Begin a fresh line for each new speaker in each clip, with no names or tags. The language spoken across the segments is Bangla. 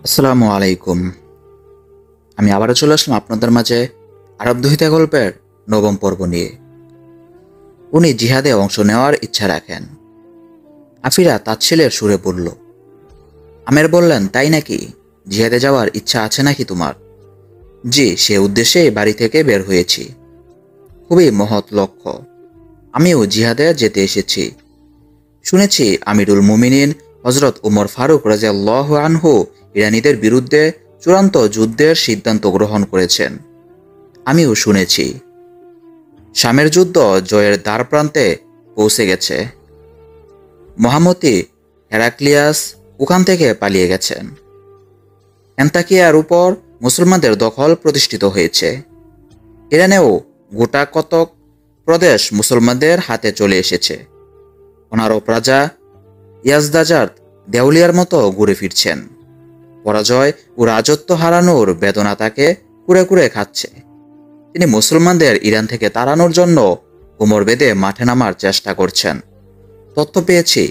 আসসালামু আলাইকুম। আমি আবারও চলে আসলাম আপনাদের মাঝে আরব দহিতা গল্পের নবম পর্ব নিয়ে। উনি জিহাদে অংশ নেওয়ার ইচ্ছা রাখেন। আফিরা তাচ্ছিলের সুরে বলল। আমের বললেন, তাই নাকি? জিহাদে যাওয়ার ইচ্ছা আছে নাকি তোমার? জি, সে উদ্দেশ্যেই বাড়ি থেকে বের হয়েছি। খুবই মহৎ লক্ষ্য। আমিও জিহাদে যেতে এসেছি। শুনেছি আমিরুল মুমিনিন হজরত উমর ফারুক রাদিয়াল্লাহু আনহু ইরানীদের বিরুদ্ধে চূড়ান্ত যুদ্ধের সিদ্ধান্ত গ্রহণ করেছেন। আমিও শুনেছি শামের যুদ্ধ জয়ের দ্বারপ্রান্তে পৌঁছে গেছে। মহামতি হেরাক্লিয়াস ওখান থেকে পালিয়ে গেছেন। অ্যান্তাকিয়ার উপর মুসলমানদের দখল প্রতিষ্ঠিত হয়েছে। ইরানেও গোটা কতক প্রদেশ মুসলমানদের হাতে চলে এসেছে। অনারব রাজা ইয়াজদাজাদ দেউলিয়ার মতো ঘুরে ফিরছেন। পরাজয় ও রাজত্ব হারানোর বেদনা তাকে কুরে কুরে খাচ্ছে। তিনি মুসলমানদের ইরান থেকে তাড়ানোর জন্য কোমর বেঁধে মাঠে নামার চেষ্টা করছেন। তথ্য পেয়েছি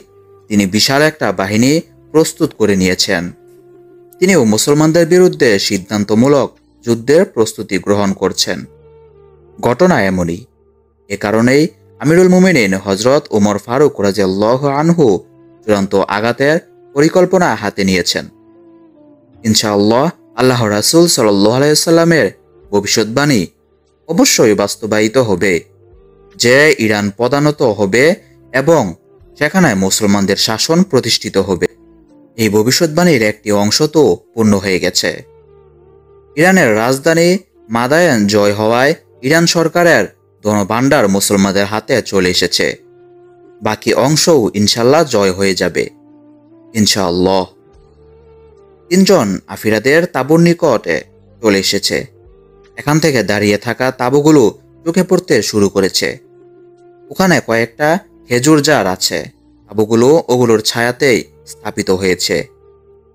তিনি বিশাল একটা বাহিনী প্রস্তুত করে নিয়েছেন। তিনিও মুসলমানদের বিরুদ্ধে সিদ্ধান্তমূলক যুদ্ধের প্রস্তুতি গ্রহণ করছেন। ঘটনা এমনই। এ কারণেই আমিরুল মুমিনিন হজরত উমর ফারুক রাদিয়াল্লাহু আনহু চূড়ান্ত আঘাতের পরিকল্পনা হাতে নিয়েছেন। ইনশাআল্লাহ আল্লাহ রাসূল সাল্লাল্লাহু আলাইহি ওয়াসাল্লামের ভবিষ্যৎবাণী অবশ্যই বাস্তবায়িত হবে যে ইরান পদানত হবে এবং সেখানে মুসলমানদের শাসন প্রতিষ্ঠিত হবে। এই ভবিষ্যৎবাণীর একটি অংশ তো পূর্ণ হয়ে গেছে। ইরানের রাজধানী মাদায়েন জয় হওয়ায় ইরান সরকারের ধনভাণ্ডার মুসলমানদের হাতে চলে এসেছে। বাকি অংশও ইনশাল্লাহ জয় হয়ে যাবে ইনশাআল্লাহ। তিনজন আফিরাদের তাঁবুর নিকটে চলে এসেছে। এখান থেকে দাঁড়িয়ে থাকা তাঁবুগুলো চোখে পড়তে শুরু করেছে। ওখানে কয়েকটা খেজুর জার আছে। তাঁবুগুলো ওগুলোর ছায়াতেই স্থাপিত হয়েছে।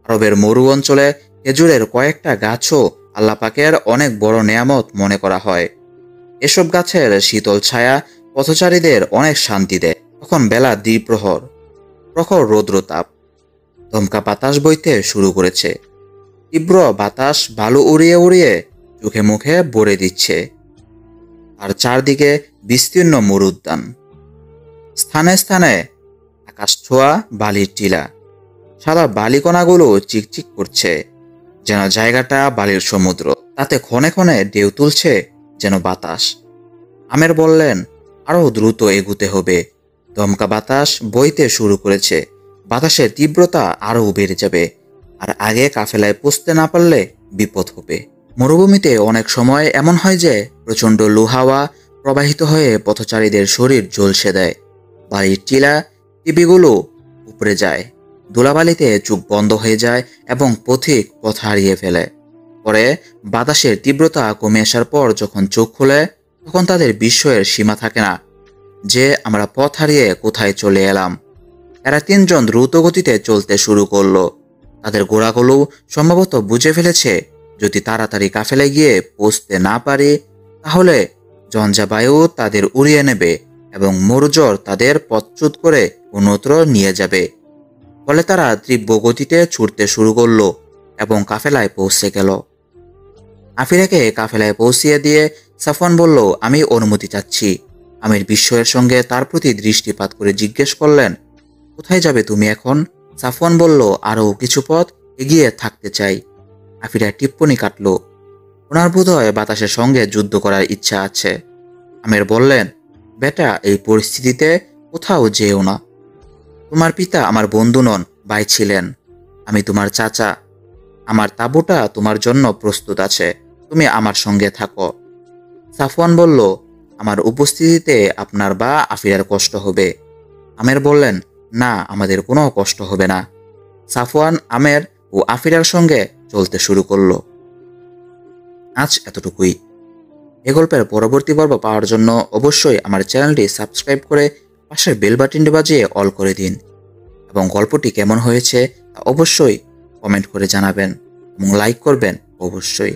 আরবের মরু অঞ্চলে খেজুরের কয়েকটা গাছও আল্লাহ পাকের অনেক বড় নেয়ামত মনে করা হয়। এসব গাছের শীতল ছায়া পথচারীদের অনেক শান্তি দেয়। তখন বেলা দ্বিপ্রহর, প্রখর রৌদ্রতাপ, দমকা বাতাস বইতে শুরু করেছে। তীব্র বাতাস বালু উড়িয়ে উড়িয়ে চোখে মুখে ভরে দিচ্ছে। আর চারদিকে বিস্তীর্ণ মরুদ্যান, স্থানে স্থানে আকাশ ছোঁয়া বালির টিলা। সাদা বালিকণাগুলো চিকচিক করছে, যেন জায়গাটা বালির সমুদ্র। তাতে ক্ষণে ক্ষণে ঢেউ তুলছে যেন বাতাস। আমের বললেন, আরও দ্রুত এগুতে হবে। দমকা বাতাস বইতে শুরু করেছে। বাতাসের তীব্রতা আরও বেড়ে যাবে। আর আগে কাফেলায় পৌঁছতে না পারলে বিপদ হবে। মরুভূমিতে অনেক সময় এমন হয় যে প্রচণ্ড লু হাওয়া প্রবাহিত হয়ে পথচারীদের শরীর ঝলসে দেয়। বাড়ির টিলা টিপিগুলো উপড়ে যায়। ধুলাবালিতে চোখ বন্ধ হয়ে যায় এবং পথিক পথ হারিয়ে ফেলে। পরে বাতাসের তীব্রতা কমে আসার পর যখন চোখ খুলে, তখন তাদের বিস্ময়ের সীমা থাকে না যে আমরা পথ হারিয়ে কোথায় চলে এলাম। এরা তিনজন দ্রুত গতিতে চলতে শুরু করলো। তাদের ঘোড়াগুলো সম্ভবত বুঝে ফেলেছে যদি তাড়াতাড়ি কাফেলায় গিয়ে পৌঁছতে না পারে তাহলে ঝঞ্ঝাবায়ু তাদের উড়িয়ে নেবে এবং মরুজর তাদের পথচ্যুত করে অন্যত্র নিয়ে যাবে। ফলে তারা তীব্র গতিতে ছুটতে শুরু করলো এবং কাফেলায় পৌঁছে গেল। আফিরাকে কাফেলায় পৌঁছিয়ে দিয়ে সাফওয়ান বলল, আমি অনুমতি চাচ্ছি। আমির বিস্ময়ের সঙ্গে তার প্রতি দৃষ্টিপাত করে জিজ্ঞেস করলেন, কোথায় যাবে তুমি এখন? সাফওয়ান বলল, আরও কিছু পথ এগিয়ে থাকতে চাই। আফিরা টিপ্পনি কাটল, ওনার বোধহয় বাতাসের সঙ্গে যুদ্ধ করার ইচ্ছা আছে। আমির বললেন, বেটা, এই পরিস্থিতিতে কোথাও যেও না। তোমার পিতা আমার বন্ধু নন, ভাই ছিলেন। আমি তোমার চাচা। আমার তাঁবুটা তোমার জন্য প্রস্তুত আছে, তুমি আমার সঙ্গে থাকো। সাফওয়ান বলল, আমার উপস্থিতিতে আপনার বা আফিরার কষ্ট হবে। আমের বললেন, না, আমাদের কোনো কষ্ট হবে না। সাফওয়ান আমের ও আফিরার সঙ্গে চলতে শুরু করলো। আজ এতটুকুই। এ গল্পের পরবর্তী পর্ব পাওয়ার জন্য অবশ্যই আমার চ্যানেলটি সাবস্ক্রাইব করে পাশের বেল বাটনটি বাজিয়ে অল করে দিন এবং গল্পটি কেমন হয়েছে তা অবশ্যই কমেন্ট করে জানাবেন এবং লাইক করবেন অবশ্যই।